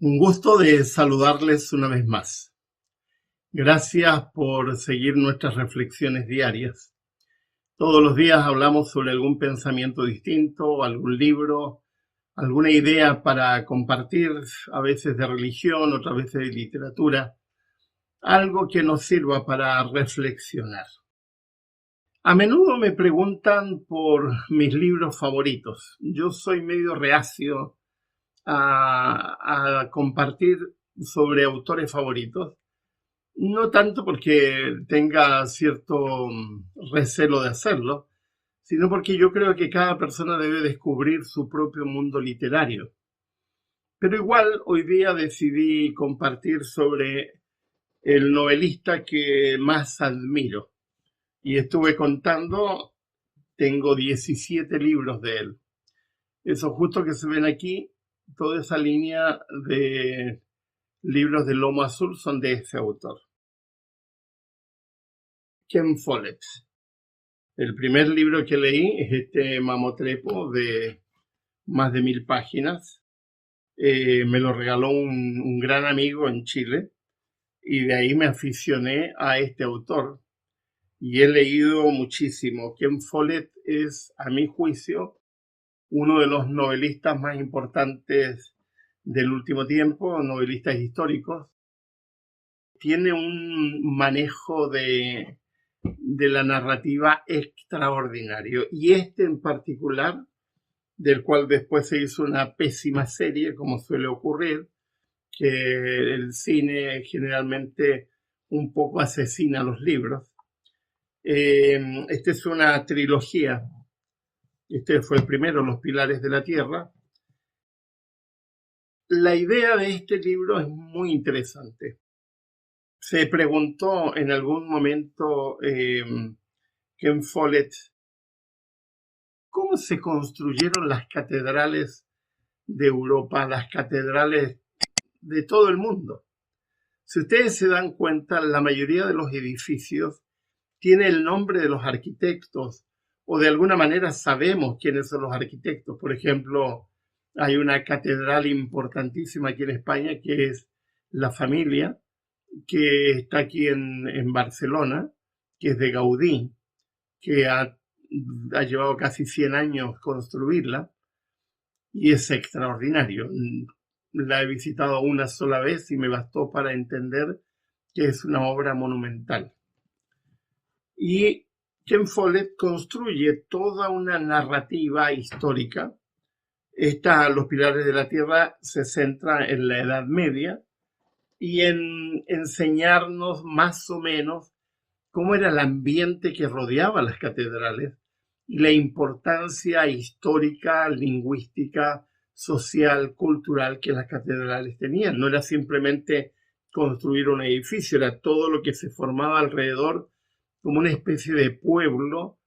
Un gusto de saludarles una vez más. Gracias por seguir nuestras reflexiones diarias. Todos los días hablamos sobre algún pensamiento distinto, algún libro, alguna idea para compartir, a veces de religión, otras veces de literatura, algo que nos sirva para reflexionar. A menudo me preguntan por mis libros favoritos. Yo soy medio reacio a compartir sobre autores favoritos, no tanto porque tenga cierto recelo de hacerlo, sino porque yo creo que cada persona debe descubrir su propio mundo literario. Pero igual hoy día decidí compartir sobre el novelista que más admiro. Y estuve contando, tengo 17 libros de él. Esos justo que se ven aquí, toda esa línea de libros de lomo azul son de ese autor. Ken Follett. El primer libro que leí es este mamotrepo de más de 1000 páginas. Me lo regaló un gran amigo en Chile y de ahí me aficioné a este autor y he leído muchísimo. Ken Follett es, a mi juicio, uno de los novelistas más importantes del último tiempo, novelistas históricos. Tiene un manejo de la narrativa extraordinario. Y este en particular, del cual después se hizo una pésima serie, como suele ocurrir, que el cine generalmente un poco asesina los libros. Esta es una trilogía. Este fue el primero, Los Pilares de la Tierra. La idea de este libro es muy interesante. Se preguntó en algún momento Ken Follett, ¿cómo se construyeron las catedrales de Europa, las catedrales de todo el mundo? Si ustedes se dan cuenta, la mayoría de los edificios tiene el nombre de los arquitectos o de alguna manera sabemos quiénes son los arquitectos. Por ejemplo, hay una catedral importantísima aquí en España que es La Familia, que está aquí en Barcelona, que es de Gaudí, que ha llevado casi 100 años construirla y es extraordinario. La he visitado una sola vez y me bastó para entender que es una obra monumental. Y Ken Follett construye toda una narrativa histórica. Los Pilares de la Tierra se centra en la Edad Media y en enseñarnos más o menos cómo era el ambiente que rodeaba las catedrales y la importancia histórica, lingüística, social, cultural que las catedrales tenían. No era simplemente construir un edificio, era todo lo que se formaba alrededor como una especie de pueblo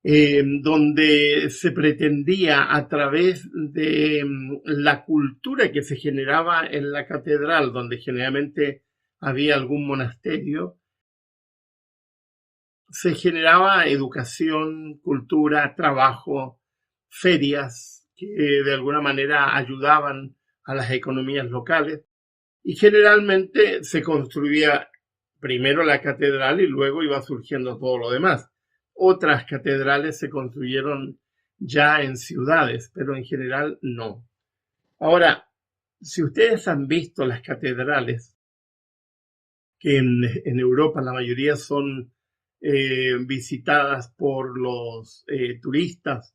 donde se pretendía a través de la cultura que se generaba en la catedral, donde generalmente había algún monasterio, se generaba educación, cultura, trabajo, ferias que de alguna manera ayudaban a las economías locales y generalmente se construía primero la catedral y luego iba surgiendo todo lo demás. Otras catedrales se construyeron ya en ciudades, pero en general no. Ahora, si ustedes han visto las catedrales, que en Europa la mayoría son visitadas por los turistas,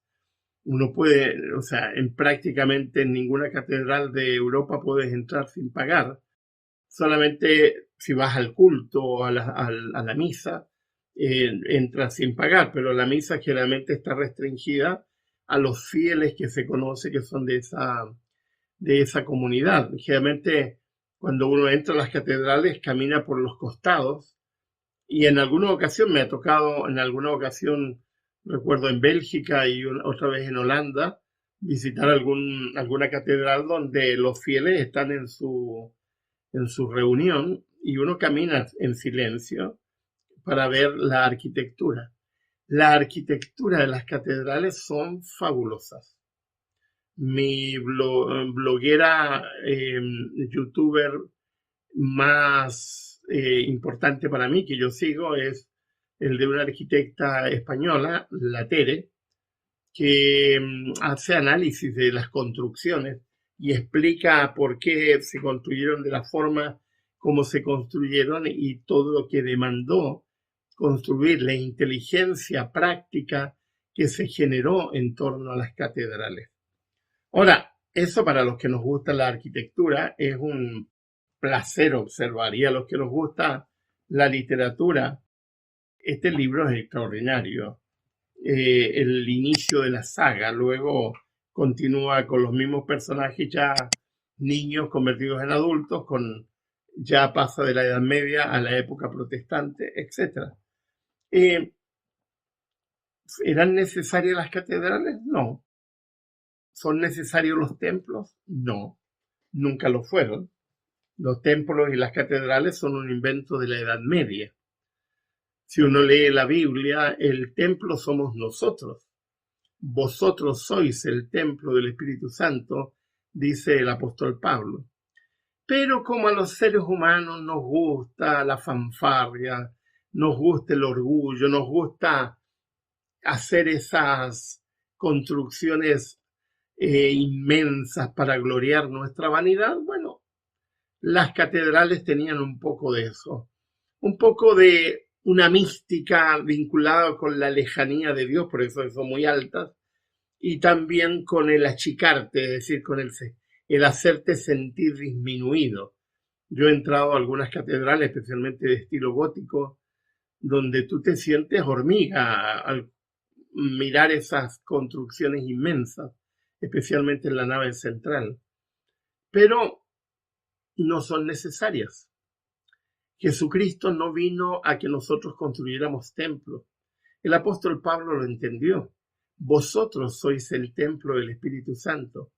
uno puede, o sea, prácticamente en ninguna catedral de Europa puedes entrar sin pagar. Solamente si vas al culto o a la misa, entras sin pagar, pero la misa generalmente está restringida a los fieles que se conoce que son de esa comunidad. Generalmente cuando uno entra a las catedrales camina por los costados y en alguna ocasión me ha tocado, recuerdo en Bélgica y otra vez en Holanda, visitar alguna catedral donde los fieles están en su reunión y uno camina en silencio para ver la arquitectura. La arquitectura de las catedrales son fabulosas. Mi bloguera, youtuber más importante para mí que yo sigo es el de una arquitecta española, la Tere, que hace análisis de las construcciones y explica por qué se construyeron de la forma como se construyeron y todo lo que demandó construir, la inteligencia práctica que se generó en torno a las catedrales. Ahora, eso para los que nos gusta la arquitectura es un placer observar, y a los que nos gusta la literatura, este libro es extraordinario. El inicio de la saga, luego continúa con los mismos personajes ya niños convertidos en adultos, ya pasa de la Edad Media a la época protestante, etc. ¿Eran necesarias las catedrales? No. ¿Son necesarios los templos? No, nunca lo fueron. Los templos y las catedrales son un invento de la Edad Media. Si uno lee la Biblia, el templo somos nosotros. Vosotros sois el templo del Espíritu Santo, dice el apóstol Pablo. Pero como a los seres humanos nos gusta la fanfarria, nos gusta el orgullo, nos gusta hacer esas construcciones inmensas para gloriar nuestra vanidad, bueno, las catedrales tenían un poco de eso, un poco de una mística vinculada con la lejanía de Dios, por eso son muy altas, y también con el achicarte, es decir, con el hacerte sentir disminuido. Yo he entrado a algunas catedrales, especialmente de estilo gótico, donde tú te sientes hormiga al mirar esas construcciones inmensas, especialmente en la nave central. Pero no son necesarias. Jesucristo no vino a que nosotros construyéramos templos. El apóstol Pablo lo entendió. Vosotros sois el templo del Espíritu Santo.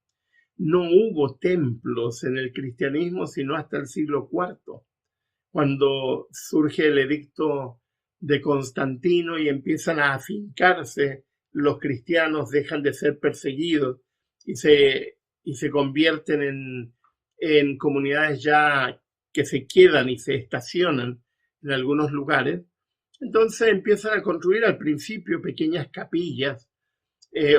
No hubo templos en el cristianismo sino hasta el siglo IV, cuando surge el edicto de Constantino y empiezan a afincarse los cristianos, dejan de ser perseguidos y se convierten en comunidades ya que se quedan y se estacionan en algunos lugares. Entonces empiezan a construir al principio pequeñas capillas,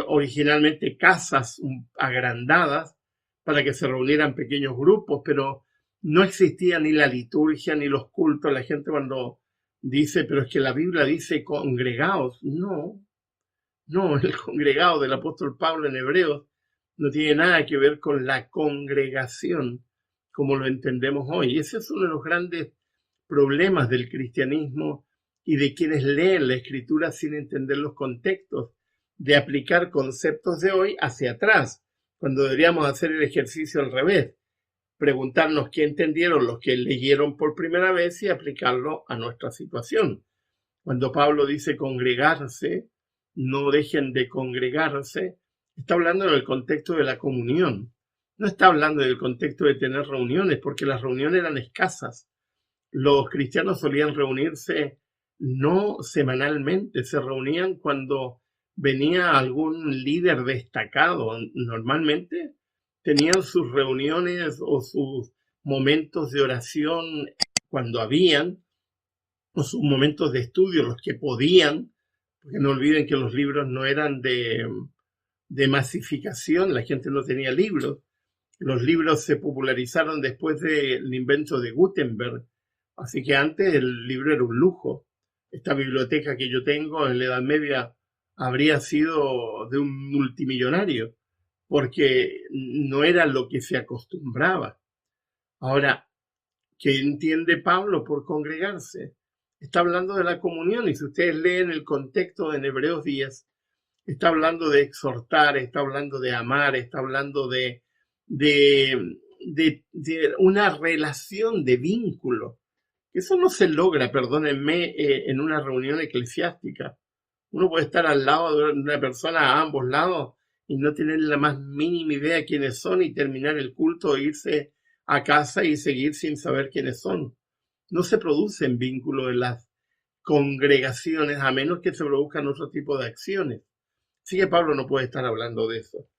originalmente casas agrandadas para que se reunieran pequeños grupos, pero no existía ni la liturgia ni los cultos. La gente cuando dice, pero es que la Biblia dice congregaos, no, el congregado del apóstol Pablo en Hebreos no tiene nada que ver con la congregación como lo entendemos hoy. Ese es uno de los grandes problemas del cristianismo y de quienes leen la Escritura sin entender los contextos, de aplicar conceptos de hoy hacia atrás, cuando deberíamos hacer el ejercicio al revés, preguntarnos qué entendieron los que leyeron por primera vez y aplicarlo a nuestra situación. Cuando Pablo dice congregarse, no dejen de congregarse, está hablando en el contexto de la comunión. No está hablando del contexto de tener reuniones, porque las reuniones eran escasas. Los cristianos solían reunirse no semanalmente, se reunían cuando venía algún líder destacado. Normalmente tenían sus reuniones o sus momentos de oración cuando habían, o sus momentos de estudio, los que podían, porque no olviden que los libros no eran de masificación, la gente no tenía libros. Los libros se popularizaron después del invento de Gutenberg, así que antes el libro era un lujo. Esta biblioteca que yo tengo en la Edad Media habría sido de un multimillonario, porque no era lo que se acostumbraba. Ahora, ¿qué entiende Pablo por congregarse? Está hablando de la comunión, y si ustedes leen el contexto en Hebreos 10, está hablando de exhortar, está hablando de amar, está hablando de una relación de vínculo. Eso no se logra, perdónenme, en una reunión eclesiástica. Uno puede estar al lado de una persona a ambos lados y no tener la más mínima idea de quiénes son y terminar el culto e irse a casa y seguir sin saber quiénes son. No se producen vínculos en las congregaciones a menos que se produzcan otro tipo de acciones. Así que Pablo no puede estar hablando de eso.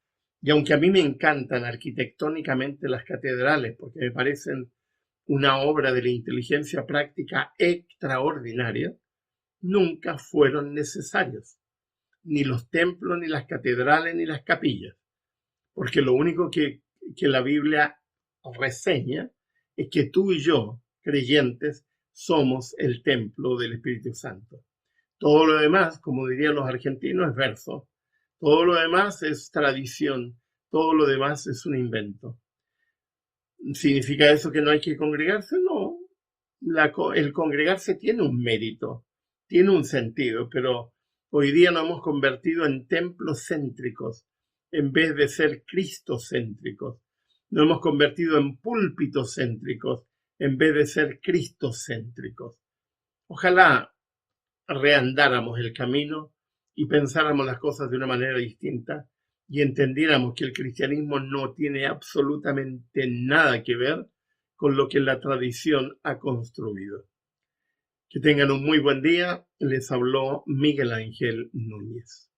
Y aunque a mí me encantan arquitectónicamente las catedrales, porque me parecen una obra de la inteligencia práctica extraordinaria, nunca fueron necesarios, ni los templos, ni las catedrales, ni las capillas, porque lo único que la Biblia reseña es que tú y yo, creyentes, somos el templo del Espíritu Santo. Todo lo demás, como dirían los argentinos, es verso. Todo lo demás es tradición. Todo lo demás es un invento. ¿Significa eso que no hay que congregarse? No. El congregarse tiene un mérito, tiene un sentido, pero hoy día nos hemos convertido en templos céntricos en vez de ser cristocéntricos. Nos hemos convertido en púlpitos céntricos en vez de ser cristocéntricos. Ojalá reandáramos el camino y pensáramos las cosas de una manera distinta y entendiéramos que el cristianismo no tiene absolutamente nada que ver con lo que la tradición ha construido. Que tengan un muy buen día. Les habló Miguel Ángel Núñez.